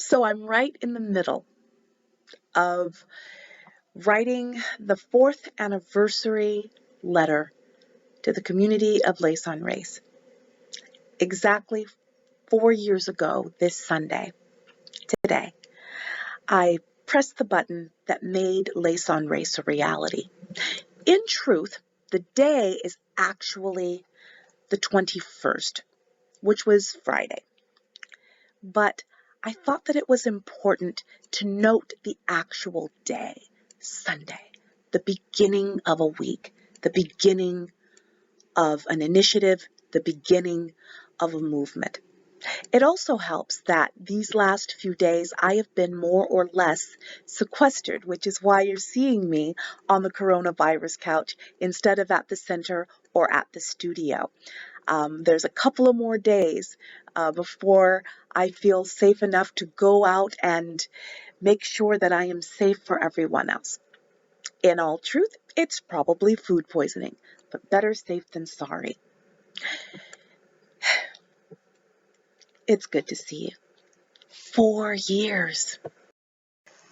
So I'm right in the middle of writing the 4th anniversary letter to the community of Les Race. Exactly 4 years ago this Sunday, today, I pressed the button that made Les Race a reality. In truth, the day is actually the 21st, which was Friday. But I thought that it was important to note the actual day, Sunday, the beginning of a week, the beginning of an initiative, the beginning of a movement. It also helps that these last few days I have been more or less sequestered, which is why you're seeing me on the coronavirus couch instead of at the center or at the studio. There's a couple of more days before I feel safe enough to go out and make sure that I am safe for everyone else. In all truth, it's probably food poisoning, but better safe than sorry. It's good to see you. 4 years.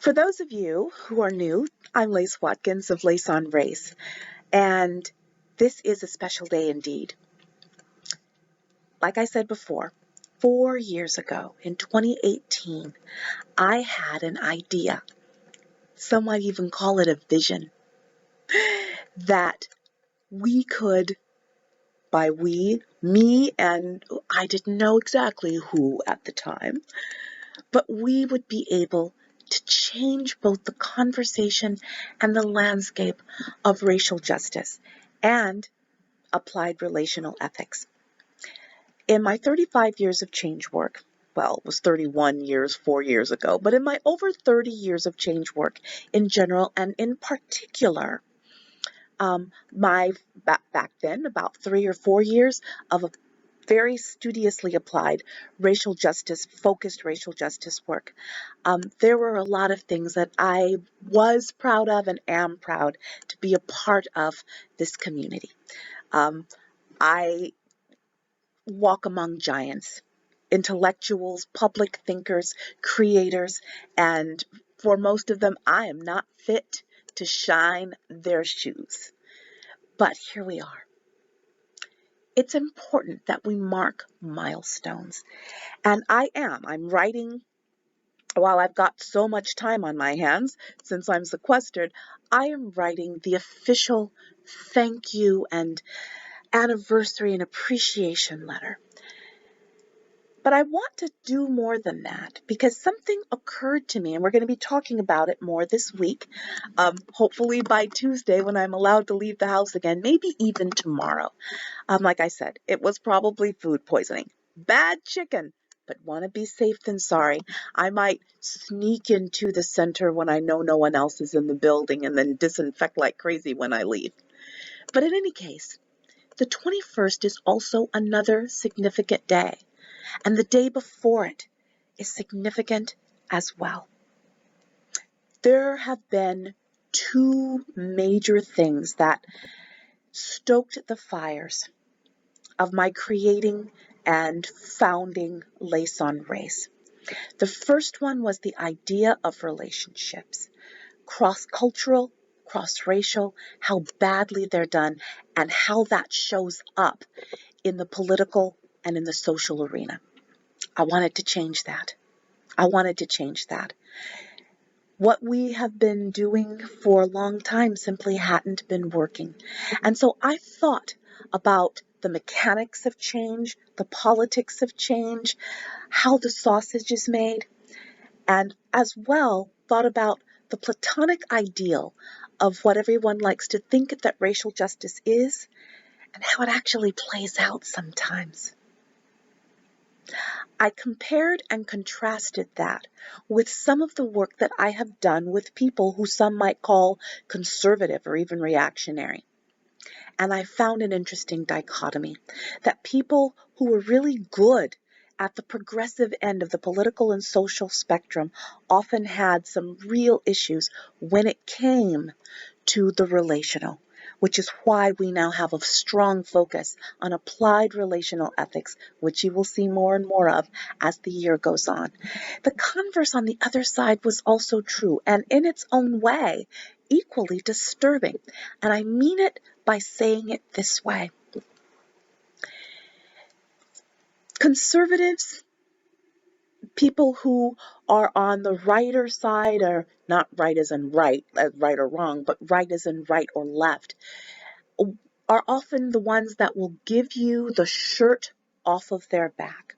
For those of you who are new, I'm Lace Watkins of Lace on Race, and this is a special day indeed. Like I said before, 4 years ago in 2018, I had an idea. Some might even call it a vision that we could, by we, me, and I didn't know exactly who at the time, but we would be able to change both the conversation and the landscape of racial justice and applied relational ethics. In my 35 years of change work, well, it was 31 years 4 years ago, but in my over 30 years of change work in general and in particular, back then, about 3 or 4 years of a very studiously applied focused racial justice work. There were a lot of things that I was proud of and am proud to be a part of this community. I walk among giants, intellectuals, public thinkers, creators, and for most of them, I am not fit to shine their shoes. But here we are. It's important that we mark milestones. And I'm writing, while I've got so much time on my hands since I'm sequestered, I am writing the official thank you and anniversary and appreciation letter. But I want to do more than that because something occurred to me, and we're going to be talking about it more this week, hopefully by Tuesday when I'm allowed to leave the house again, maybe even tomorrow. Like I said, it was probably food poisoning. Bad chicken, but want to be safe than sorry. I might sneak into the center when I know no one else is in the building and then disinfect like crazy when I leave. But in any case, the 21st is also another significant day. And the day before it is significant as well. There have been 2 major things that stoked the fires of my creating and founding Lace on Race. The first one was the idea of relationships, cross-cultural, cross-racial, how badly they're done, and how that shows up in the political and in the social arena. I wanted to change that. What we have been doing for a long time simply hadn't been working. And so I thought about the mechanics of change, the politics of change, how the sausage is made, and as well thought about the platonic ideal of what everyone likes to think that racial justice is and how it actually plays out sometimes. I compared and contrasted that with some of the work that I have done with people who some might call conservative or even reactionary. And I found an interesting dichotomy, that people who were really good at the progressive end of the political and social spectrum often had some real issues when it came to the relational, which is why we now have a strong focus on applied relational ethics, which you will see more and more of as the year goes on. The converse on the other side was also true, and in its own way, equally disturbing. And I mean it by saying it this way. Conservatives, people who are on the righter side, or not right as in right or wrong, but right as in right or left, are often the ones that will give you the shirt off of their back.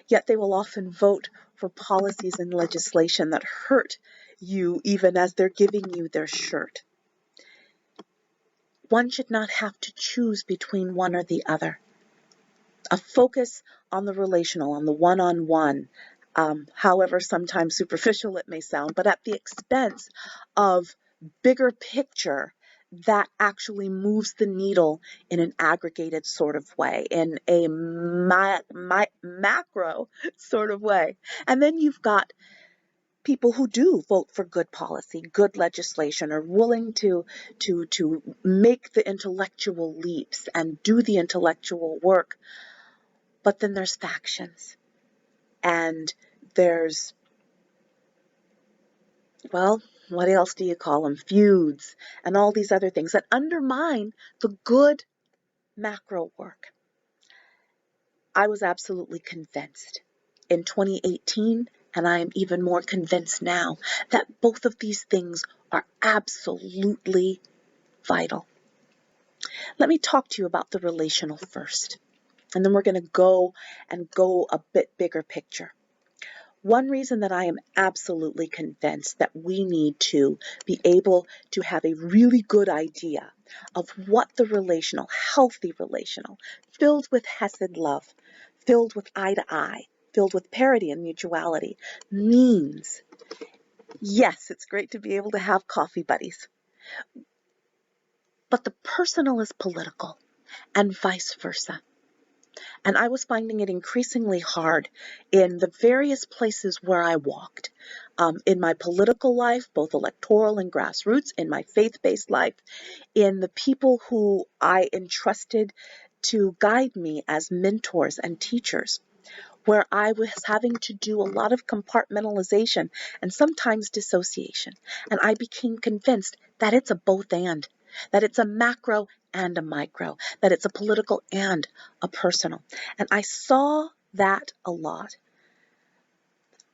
Yet they will often vote for policies and legislation that hurt you even as they're giving you their shirt. One should not have to choose between one or the other. A focus on the relational, on the one-on-one, however sometimes superficial it may sound, but at the expense of bigger picture that actually moves the needle in an aggregated sort of way, in a macro sort of way. And then you've got people who do vote for good policy, good legislation, are willing to make the intellectual leaps and do the intellectual work. But then there's factions, and there's, well, what else do you call them? Feuds, and all these other things that undermine the good macro work. I was absolutely convinced in 2018, and I am even more convinced now, that both of these things are absolutely vital. Let me talk to you about the relational first, and then we're going to go a bit bigger picture. One reason that I am absolutely convinced that we need to be able to have a really good idea of what the relational, healthy relational, filled with Hesed love, filled with eye to eye, filled with parity and mutuality, means. Yes, it's great to be able to have coffee buddies, but the personal is political, and vice versa. And I was finding it increasingly hard in the various places where I walked, in my political life, both electoral and grassroots, in my faith-based life, in the people who I entrusted to guide me as mentors and teachers, where I was having to do a lot of compartmentalization and sometimes dissociation. And I became convinced that it's a both and, that it's a macro and a micro, that it's a political and a personal. And I saw that a lot.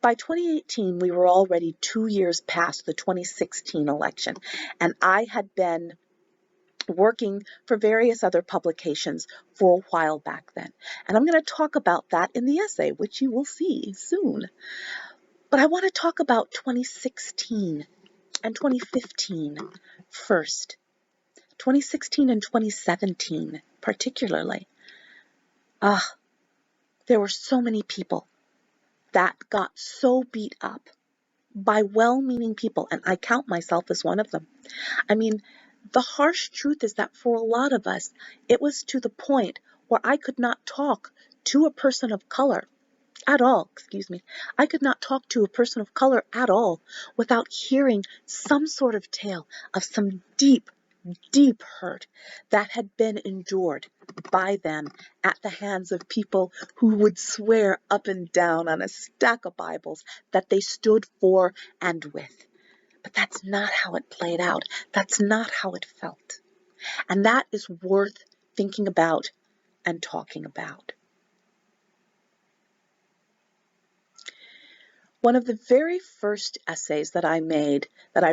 By 2018, we were already 2 years past the 2016 election, and I had been working for various other publications for a while back then. And I'm going to talk about that in the essay, which you will see soon. But I want to talk about 2016 and 2015 first. 2016 and 2017 particularly. There were so many people that got so beat up by well-meaning people, and I count myself as one of them. I mean, the harsh truth is that for a lot of us, it was to the point where I could not talk to a person of color at all, I could not talk to a person of color at all without hearing some sort of tale of some deep, deep hurt that had been endured by them at the hands of people who would swear up and down on a stack of Bibles that they stood for and with. But that's not how it played out. That's not how it felt. And that is worth thinking about and talking about. One of the very first essays that I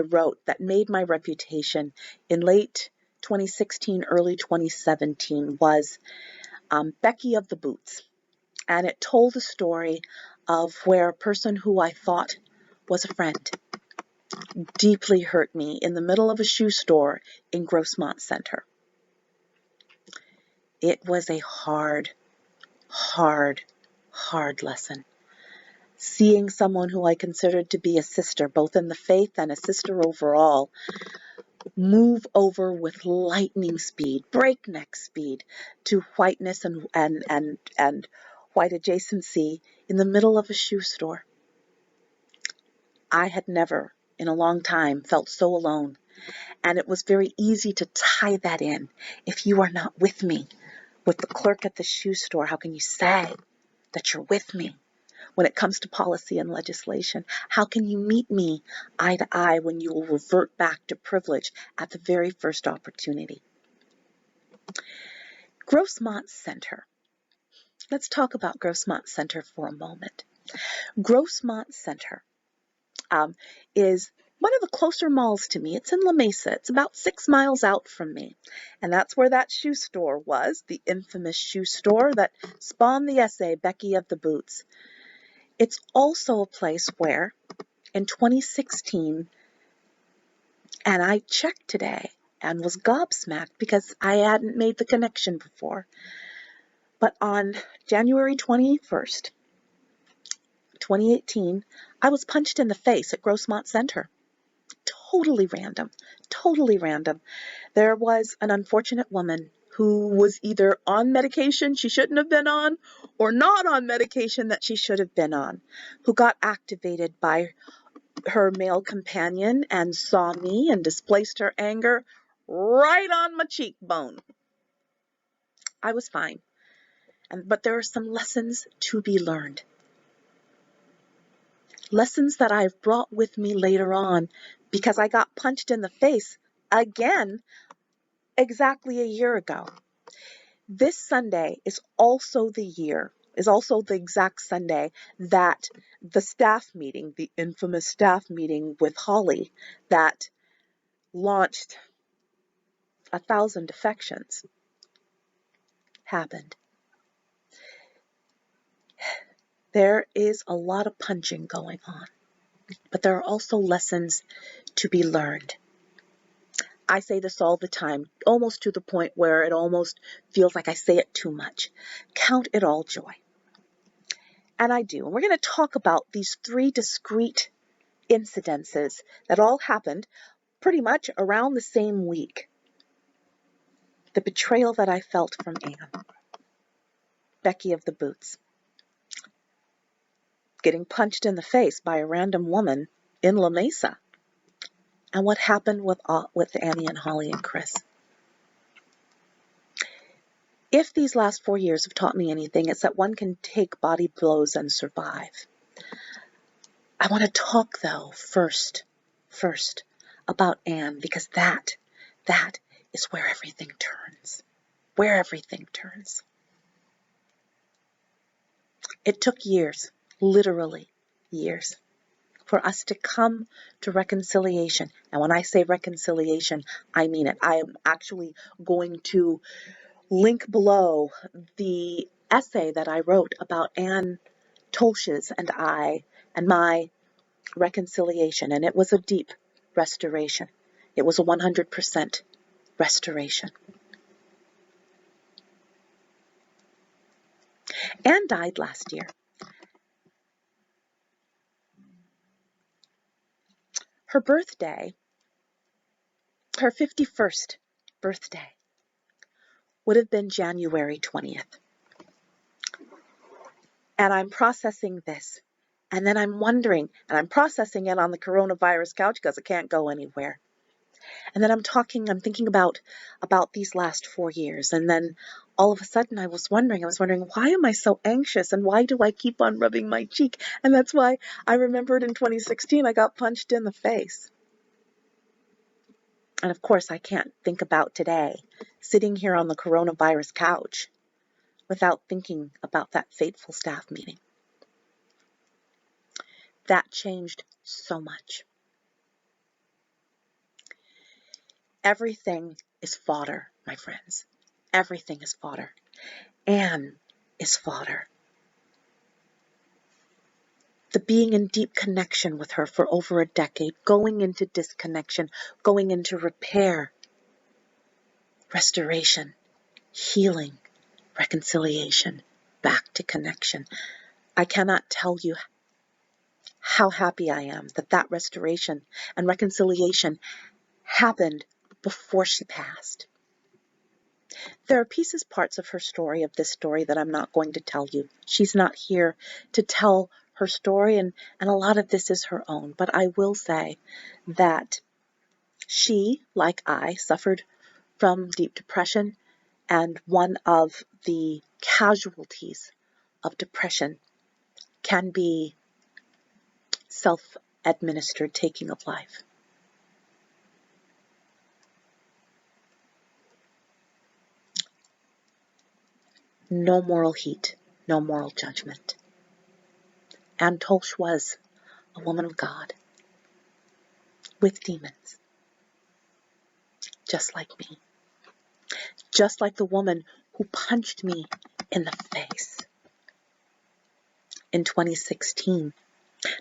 wrote, that made my reputation in late 2016, early 2017 was Becky of the Boots. And it told the story of where a person who I thought was a friend deeply hurt me in the middle of a shoe store in Grossmont Center. It was a hard, hard, hard lesson. Seeing someone who I considered to be a sister, both in the faith and a sister overall, move over with lightning speed, breakneck speed, to whiteness and white adjacency in the middle of a shoe store. I had never, in a long time, felt so alone And it was very easy to tie that in. If you are not with me, with the clerk at the shoe store, how can you say that you're with me? When it comes to policy and legislation, how can you meet me eye to eye when you will revert back to privilege at the very first opportunity? Grossmont Center. Let's talk about Grossmont Center for a moment. Grossmont Center is one of the closer malls to me. It's in La Mesa. It's about 6 miles out from me. And that's where that shoe store was, the infamous shoe store that spawned the essay, Becky of the Boots. It's also a place where, in 2016, and I checked today and was gobsmacked because I hadn't made the connection before, but on January 21st, 2018, I was punched in the face at Grossmont Center. Totally random, totally random. There was an unfortunate woman who was either on medication she shouldn't have been on or not on medication that she should have been on, who got activated by her male companion and saw me and displaced her anger right on my cheekbone. I was fine, but there are some lessons to be learned. Lessons that I've brought with me later on because I got punched in the face again exactly a year ago. This Sunday is also the exact Sunday that the staff meeting, the infamous staff meeting with Holly that launched 1,000 defections, happened. There is a lot of punching going on, but there are also lessons to be learned. I say this all the time, almost to the point where it almost feels like I say it too much. Count it all joy. And I do. And we're going to talk about these 3 discrete incidences that all happened pretty much around the same week. The betrayal that I felt from Anne, Becky of the Boots, getting punched in the face by a random woman in La Mesa, and what happened with Annie and Holly and Chris. If these last 4 years have taught me anything, it's that one can take body blows and survive. I want to talk, though, first about Anne, because that is where everything turns. Where everything turns. It took years, literally years, for us to come to reconciliation. And when I say reconciliation, I mean it. I am actually going to link below the essay that I wrote about Anne Tolsches and I and my reconciliation. And it was a deep restoration. It was a 100% restoration. Anne died last year. Her birthday, her 51st birthday, would have been January 20th. And I'm processing this. And then I'm wondering, and I'm processing it on the coronavirus couch because I can't go anywhere. And then I'm thinking about these last 4 years. And then all of a sudden I was wondering, why am I so anxious? And why do I keep on rubbing my cheek? And that's why I remembered in 2016, I got punched in the face. And of course, I can't think about today, sitting here on the coronavirus couch, without thinking about that fateful staff meeting. That changed so much. Everything is fodder, my friends. Everything is fodder. Anne is fodder. The being in deep connection with her for over a decade, going into disconnection, going into repair, restoration, healing, reconciliation, back to connection. I cannot tell you how happy I am that restoration and reconciliation happened before she passed. There are parts of her story, of this story, that I'm not going to tell you. She's not here to tell her story, and a lot of this is her own. But I will say that She, like I, suffered from deep depression, and one of the casualties of depression can be self-administered taking of life. No moral heat, no moral judgment. Anne Tolsch was a woman of God with demons, just like me, just like the woman who punched me in the face in 2016.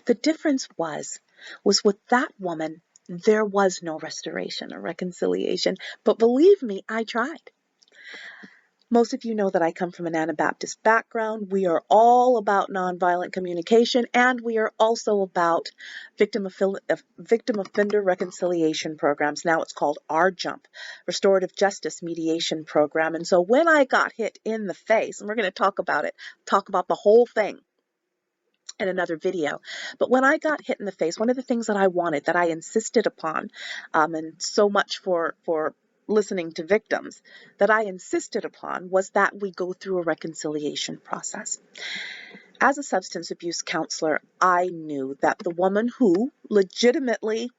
The difference was with that woman, there was no restoration or reconciliation. But believe me, I tried. Most of you know that I come from an Anabaptist background. We are all about nonviolent communication, and we are also about victim offender reconciliation programs. Now it's called RJUMP, Restorative Justice Mediation Program. And so when I got hit in the face, and we're going to talk about the whole thing in another video. But when I got hit in the face, one of the things that I wanted, that I insisted upon, and so much for listening to victims, that I insisted upon was that we go through a reconciliation process. As a substance abuse counselor, I knew that the woman who legitimately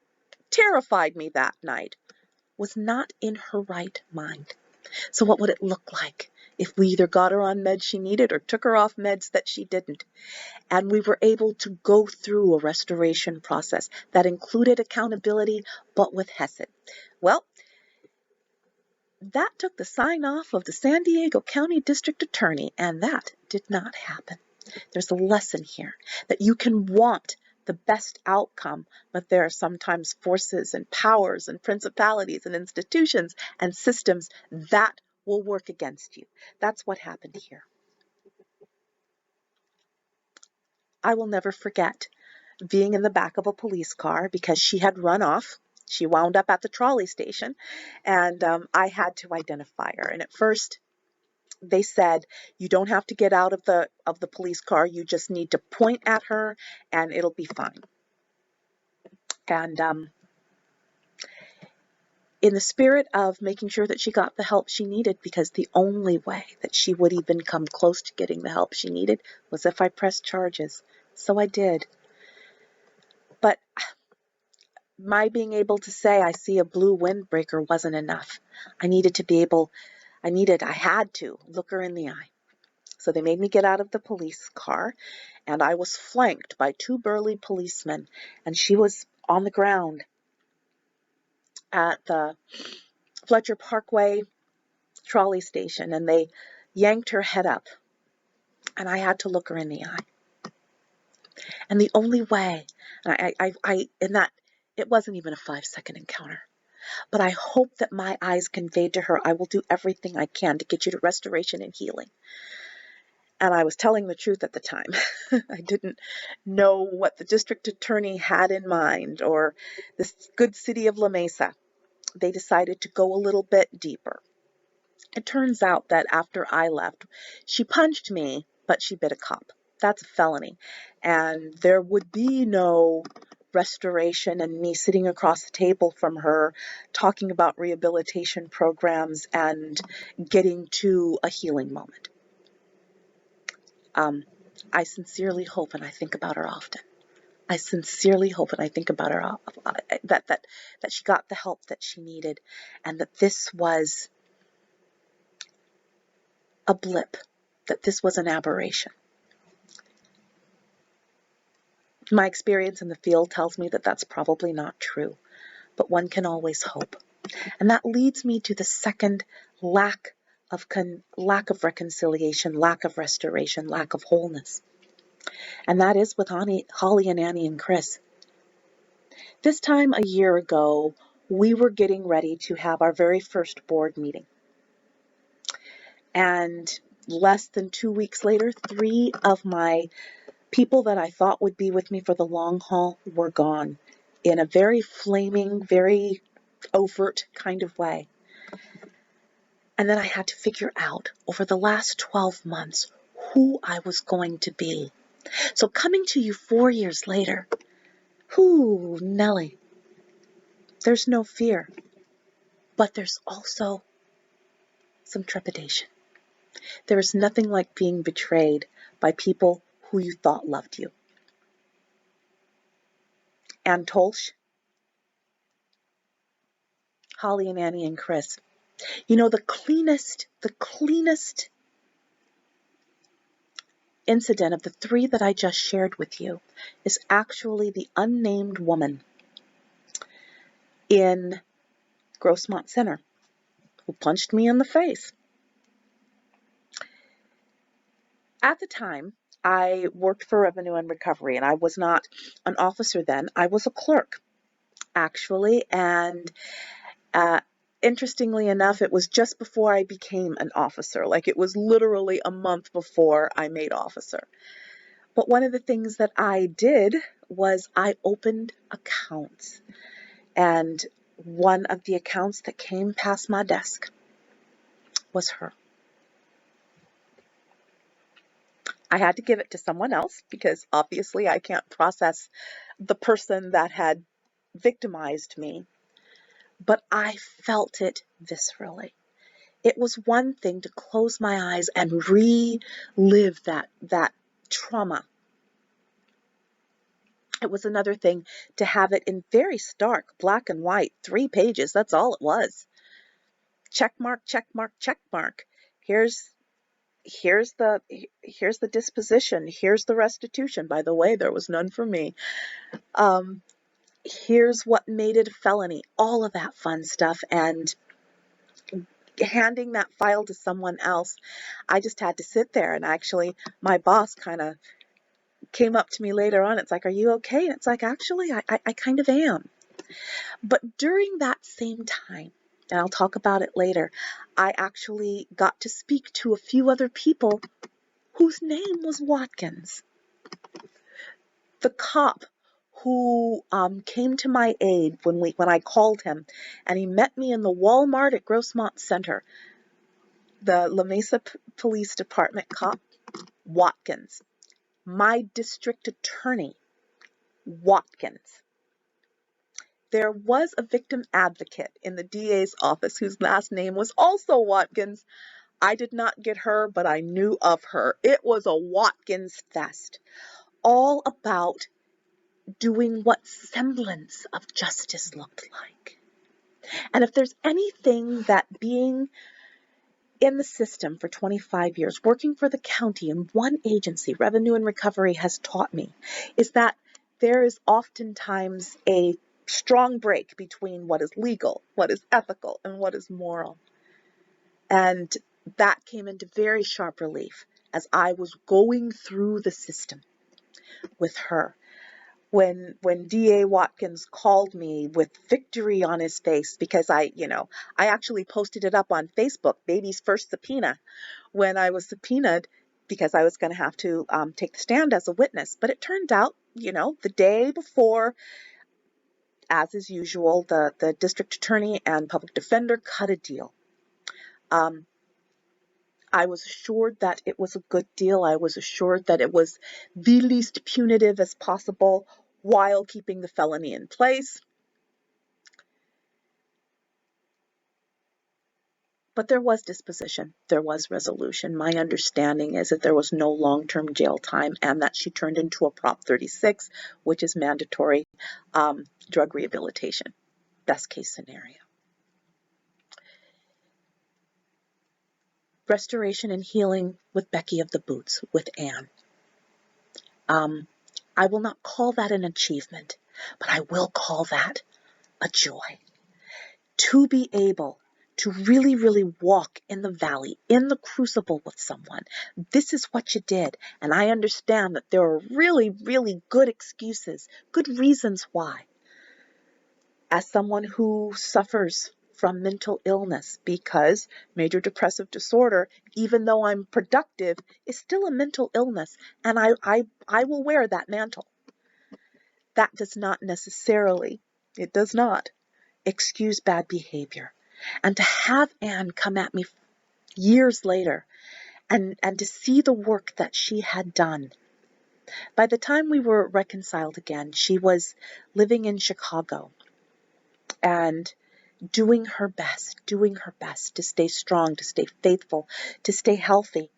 terrified me that night was not in her right mind. So what would it look like if we either got her on meds she needed or took her off meds that she didn't? And we were able to go through a restoration process that included accountability, but with Hesed. Well, that took the sign off of the San Diego County District Attorney, and that did not happen. There's a lesson here that you can want the best outcome, but there are sometimes forces and powers and principalities and institutions and systems that will work against you. That's what happened here. I will never forget being in the back of a police car because she had run off. She wound up at the trolley station, and I had to identify her. And at first, they said, you don't have to get out of the police car. You just need to point at her, and it'll be fine. And in the spirit of making sure that she got the help she needed, because the only way that she would even come close to getting the help she needed was if I pressed charges. So I did. But my being able to say I see a blue windbreaker wasn't enough. I had to look her in the eye. So they made me get out of the police car, and I was flanked by two burly policemen, and she was on the ground at the Fletcher Parkway trolley station, and they yanked her head up, and I had to look her in the eye. And the only way, it wasn't even a 5-second encounter. But I hope that my eyes conveyed to her, I will do everything I can to get you to restoration and healing. And I was telling the truth at the time. I didn't know what the district attorney had in mind, or this good city of La Mesa. They decided to go a little bit deeper. It turns out that after I left, she punched me, but she bit a cop. That's a felony. And there would be no restoration and me sitting across the table from her talking about rehabilitation programs and getting to a healing moment. I sincerely hope, and I think about her often, I sincerely hope, and I think about her, that she got the help that she needed, and that this was a blip, that this was an aberration. My experience in the field tells me that that's probably not true, but one can always hope. And that leads me to the second lack of reconciliation, lack of restoration, lack of wholeness. And that is with Holly and Annie and Chris. This time a year ago, we were getting ready to have our very first board meeting. And less than 2 weeks later, 3 of my people that I thought would be with me for the long haul were gone in a very flaming, very overt kind of way. And then I had to figure out over the last 12 months who I was going to be. So coming to you 4 years later, Nellie, There's no fear, but there's also some trepidation. There is nothing like being betrayed by people who you thought loved you. Ann Tolsch, Holly and Annie and Chris. You know, the cleanest incident of the three that I just shared with you is actually the unnamed woman in Grossmont Center who punched me in the face. At the time, I worked for Revenue and Recovery, and I was not an officer then. I was a clerk, actually, and interestingly enough, it was just before I became an officer. Like, it was literally a month before I made officer. But one of the things that I did was I opened accounts. And one of the accounts that came past my desk was her. I had to give it to someone else because obviously I can't process the person that had victimized me. But I felt it viscerally. It was one thing to close my eyes and relive that trauma. It was another thing to have it in very stark black and white, 3 pages. That's all it was. Check mark, check mark, check mark. Here's the disposition. Here's the restitution. By the way, there was none for me. Here's what made it a felony. All of that fun stuff. And handing that file to someone else, I just had to sit there. And actually, my boss kind of came up to me later on. It's like, "Are you okay?" And it's like, actually, I kind of am. But during that same time, and I'll talk about it later, I actually got to speak to a few other people whose name was Watkins. The cop who came to my aid when I called him, and he met me in the Walmart at Grossmont Center. The La Mesa Police Department cop, Watkins. My district attorney, Watkins. There was a victim advocate in the DA's office whose last name was also Watkins. I did not get her, but I knew of her. It was a Watkins fest, all about doing what semblance of justice looked like. And if there's anything that being in the system for 25 years, working for the county in one agency, Revenue and Recovery, has taught me, is that there is oftentimes a strong break between what is legal, what is ethical, and what is moral. And that came into very sharp relief as I was going through the system with her. When DA Watkins called me with victory on his face, because I actually posted it up on Facebook, baby's first subpoena, when I was subpoenaed because I was going to have to take the stand as a witness. But it turned out, the day before, as is usual, the district attorney and public defender cut a deal. I was assured that it was a good deal. I was assured that it was the least punitive as possible while keeping the felony in place. But there was disposition. There was resolution. My understanding is that there was no long-term jail time and that she turned into a Prop 36, which is mandatory drug rehabilitation. Best case scenario. Restoration and healing with Becky of the Boots, with Ann. I will not call that an achievement, but I will call that a joy. To be able to really, really walk in the valley, in the crucible with someone. This is what you did. And I understand that there are really, really good excuses, good reasons why. As someone who suffers from mental illness, because major depressive disorder, even though I'm productive, is still a mental illness. And I will wear that mantle. That does not necessarily, it does not excuse bad behavior. And to have Ann come at me years later and to see the work that she had done. By the time we were reconciled again, she was living in Chicago. and doing her best to stay strong, to stay faithful, to stay healthy.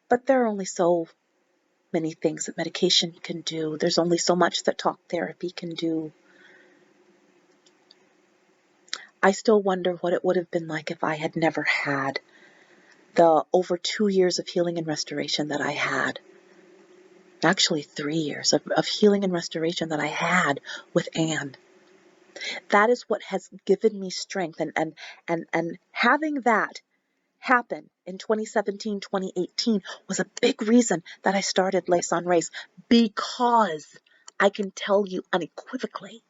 But there are only so many things that medication can do. There's only so much that talk therapy can do. I still wonder what it would have been like if I had never had the over 2 years of healing and restoration that I had. Actually, 3 years of healing and restoration that I had with Anne. That is what has given me strength. And having that happen in 2017, 2018 was a big reason that I started Lace on Race, because I can tell you unequivocally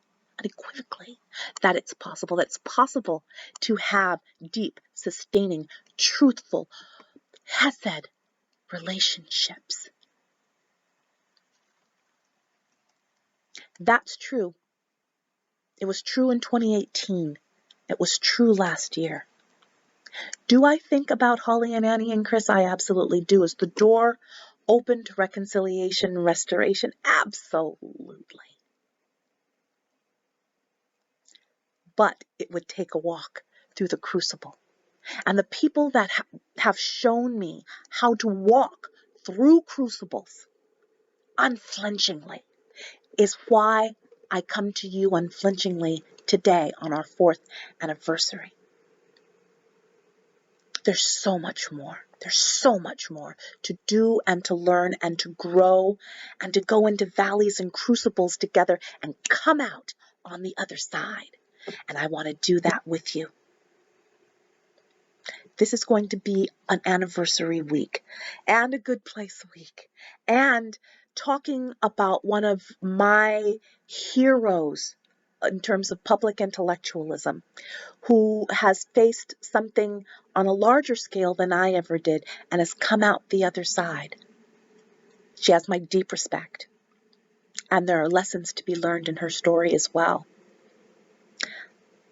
that it's possible. That it's possible to have deep, sustaining, truthful, hesed relationships. That's true. It was true in 2018. It was true last year. Do I think about Holly and Annie and Chris? I absolutely do. Is the door open to reconciliation and restoration? Absolutely. But it would take a walk through the crucible. And the people that have shown me how to walk through crucibles unflinchingly is why I come to you unflinchingly today on our 4th anniversary. There's so much more. There's so much more to do and to learn and to grow and to go into valleys and crucibles together and come out on the other side. And I want to do that with you. This is going to be an anniversary week and a good place week, and talking about one of my heroes in terms of public intellectualism, who has faced something on a larger scale than I ever did and has come out the other side. She has my deep respect, and there are lessons to be learned in her story as well.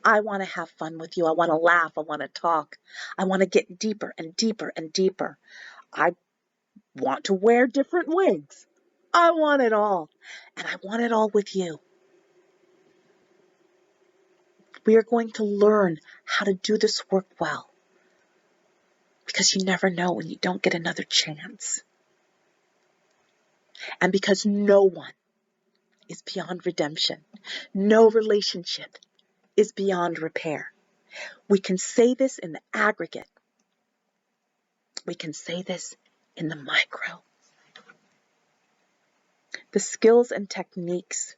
I want to have fun with you. I want to laugh. I want to talk. I want to get deeper and deeper and deeper. I want to wear different wigs. I want it all. And I want it all with you. We are going to learn how to do this work well, because you never know when you don't get another chance. And because no one is beyond redemption. No relationship is beyond repair. We can say this in the aggregate. We can say this in the micro. The skills and techniques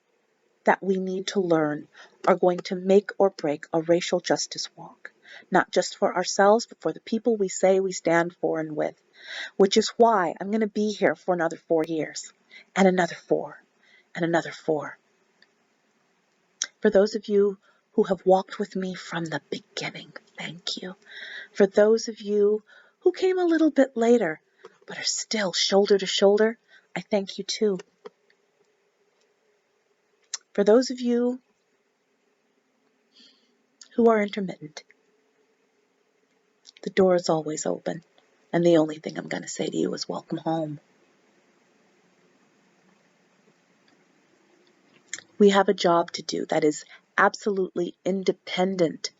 that we need to learn are going to make or break a racial justice walk, not just for ourselves, but for the people we say we stand for and with, which is why I'm going to be here for another 4 years, and another 4, and another 4. For those of you who have walked with me from the beginning, thank you. For those of you who came a little bit later, but are still shoulder to shoulder, I thank you too. For those of you who are intermittent, the door is always open, and the only thing I'm going to say to you is welcome home. We have a job to do that is absolutely independent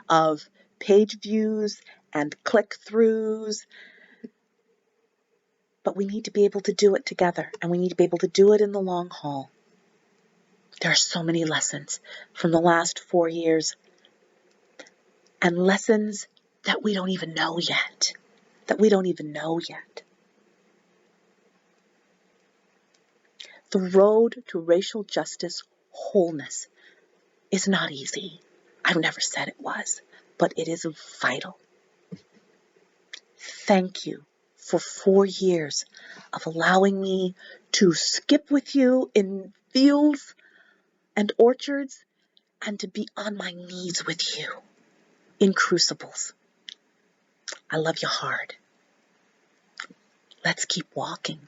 of page views and click-throughs, but we need to be able to do it together, and we need to be able to do it in the long haul. There are so many lessons from the last 4 years, and lessons that we don't even know yet. The road to racial justice wholeness is not easy. I've never said it was, but it is vital. Thank you for 4 years of allowing me to skip with you in fields and orchards, and to be on my knees with you in crucibles. I love you hard. Let's keep walking.